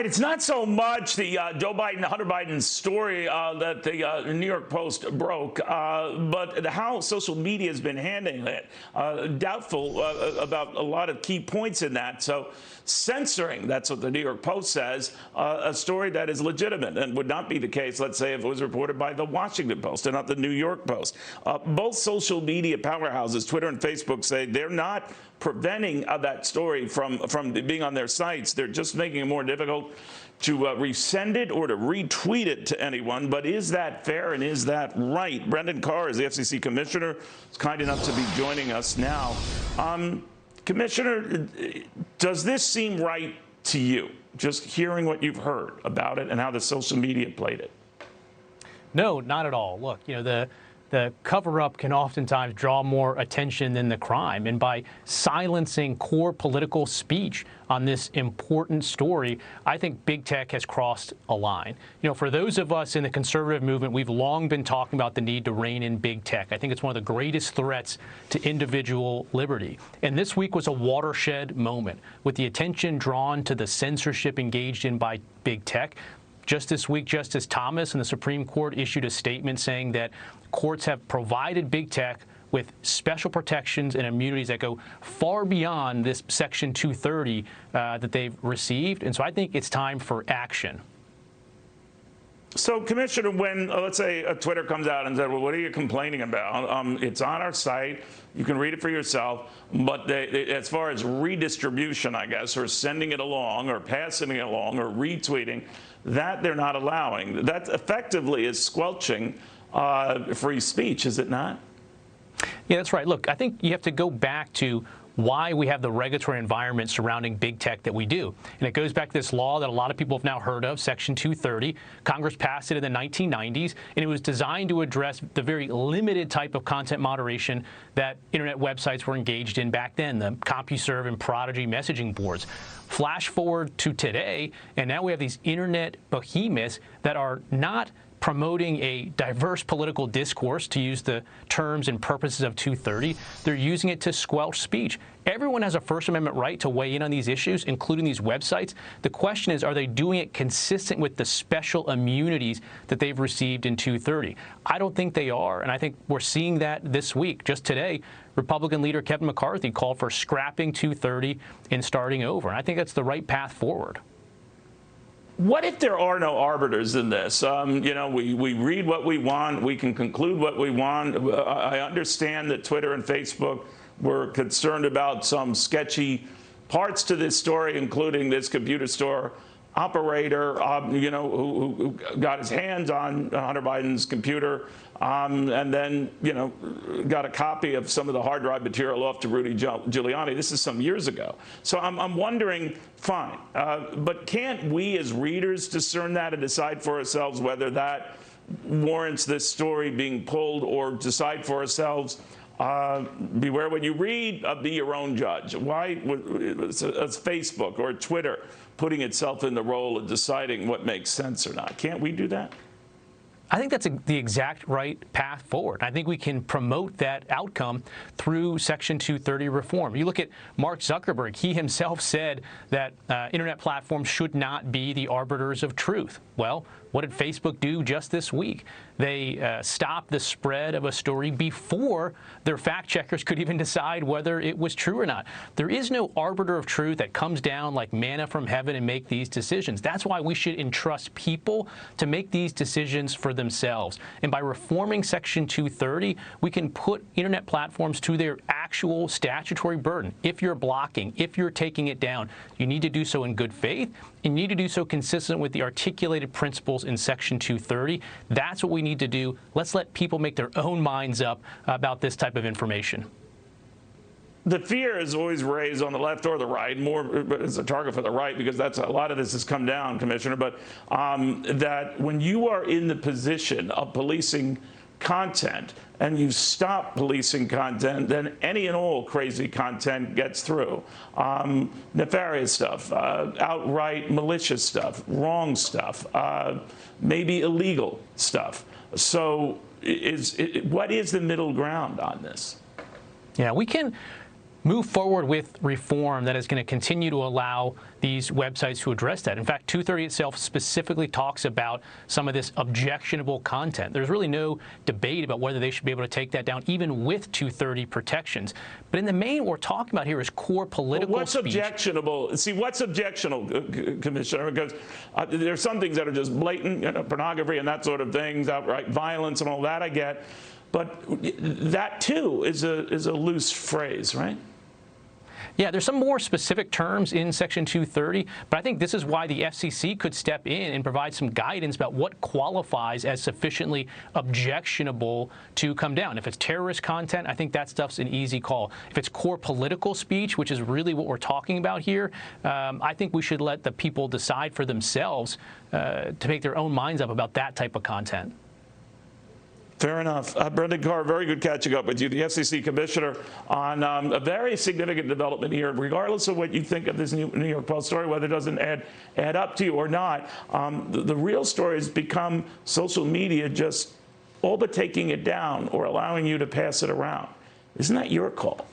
right, it's not so much the Joe Biden, Hunter Biden story that the New York Post broke, but how social media has been handling it. Doubtful about a lot of key points in that. So censoring, that's what the New York Post says, a story that is legitimate and would not be the case, let's say, if it was reported by the Washington Post and not the New York Post. Both social media powerhouses, Twitter and Facebook, say they're not preventing that story from being on their sites. They're just making it more difficult to resend it or to retweet it to anyone. But is that fair and is that right? Brendan Carr is the FCC commissioner. He's kind enough to be joining us now. Commissioner, does this seem right to you, just hearing what you've heard about it and how the social media played it? No, not at all. Look, you know, the cover-up can oftentimes draw more attention than the crime. And by silencing core political speech on this important story, I think big tech has crossed a line. You know, for those of us in the conservative movement, we've long been talking about the need to rein in big tech. I think it's one of the greatest threats to individual liberty. And this week was a watershed moment with the attention drawn to the censorship engaged in by big tech. Just this week, Justice Thomas in the Supreme Court issued a statement saying that courts have provided big tech with special protections and immunities that go far beyond this Section 230 that they've received. And so I think it's time for action. So, Commissioner, when, let's say, Twitter comes out and says, well, what are you complaining about? It's on our site. You can read it for yourself. But as far as redistribution, I guess, or sending it along or passing it along or retweeting, that they're not allowing. That effectively is squelching free speech, is it not? Yeah, that's right. Look, I think you have to go back to why we have the regulatory environment surrounding big tech that we do. And it goes back to this law that a lot of people have now heard of, Section 230. Congress passed it in the 1990s, and it was designed to address the very limited type of content moderation that internet websites were engaged in back then, the CompuServe and Prodigy messaging boards. Flash forward to today, and now we have these internet behemoths that are not promoting a diverse political discourse, to use the terms and purposes of 230. They're using it to squelch speech. Everyone has a First Amendment right to weigh in on these issues, including these websites. The question is, are they doing it consistent with the special immunities that they've received in 230? I don't think they are, and I think we're seeing that this week. Just today, Republican leader Kevin McCarthy called for scrapping 230 and starting over, and I think that's the right path forward. What if there are no arbiters in this? You know, we read what we want. We can conclude what we want. I understand that Twitter and Facebook were concerned about some sketchy parts to this story, including this computer store operator, you know, who got his hands on Hunter Biden's computer and then, you know, got a copy of some of the hard drive material off to Rudy Giuliani. This is some years ago. So I'm wondering, fine, but can't we as readers discern that and decide for ourselves whether that warrants this story being pulled, or decide for ourselves, beware when you read, be your own judge? Why is Facebook or Twitter putting itself in the role of deciding what makes sense or not? Can't we do that? I think that's the exact right path forward. I think we can promote that outcome through Section 230 reform. You look at Mark Zuckerberg. He himself said that internet platforms should not be the arbiters of truth. Well, what did Facebook do just this week? They stopped the spread of a story before their fact checkers could even decide whether it was true or not. There is no arbiter of truth that comes down like manna from heaven and make these decisions. That's why we should entrust people to make these decisions for themselves. And by reforming Section 230, we can put internet platforms to their actual statutory burden. If you're blocking, if you're taking it down, you need to do so in good faith. You need to do so consistent with the articulated principles in Section 230. That's what we need to do. Let's let people make their own minds up about this type of information. The fear is always raised on the left or the right, more it's a target for the right, because that's a lot of this has come down, Commissioner, but that when you are in the position of policing content and you stop policing content, then any and all crazy content gets through. Nefarious stuff, outright malicious stuff, wrong stuff, maybe illegal stuff. So what is the middle ground on this? Yeah, we can move forward with reform that is going to continue to allow these websites to address that. In fact, 230 itself specifically talks about some of this objectionable content. There's really no debate about whether they should be able to take that down, even with 230 protections. But in the main, what we're talking about here is core political what's speech. Objectionable? See, what's objectionable, Commissioner? Because there's some things that are just blatant, pornography and that sort of things, outright violence and all that I get. But that, too, is a loose phrase, right? Yeah, there's some more specific terms in Section 230, but I think this is why the FCC could step in and provide some guidance about what qualifies as sufficiently objectionable to come down. If it's terrorist content, I think that stuff's an easy call. If it's core political speech, which is really what we're talking about here, I think we should let the people decide for themselves to make their own minds up about that type of content. Fair enough. Brendan Carr, very good catching up with you, the FCC Commissioner, on a very significant development here. Regardless of what you think of this New York Post story, whether it doesn't add up to you or not, the real story has become social media just all but taking it down or allowing you to pass it around. Isn't that your call?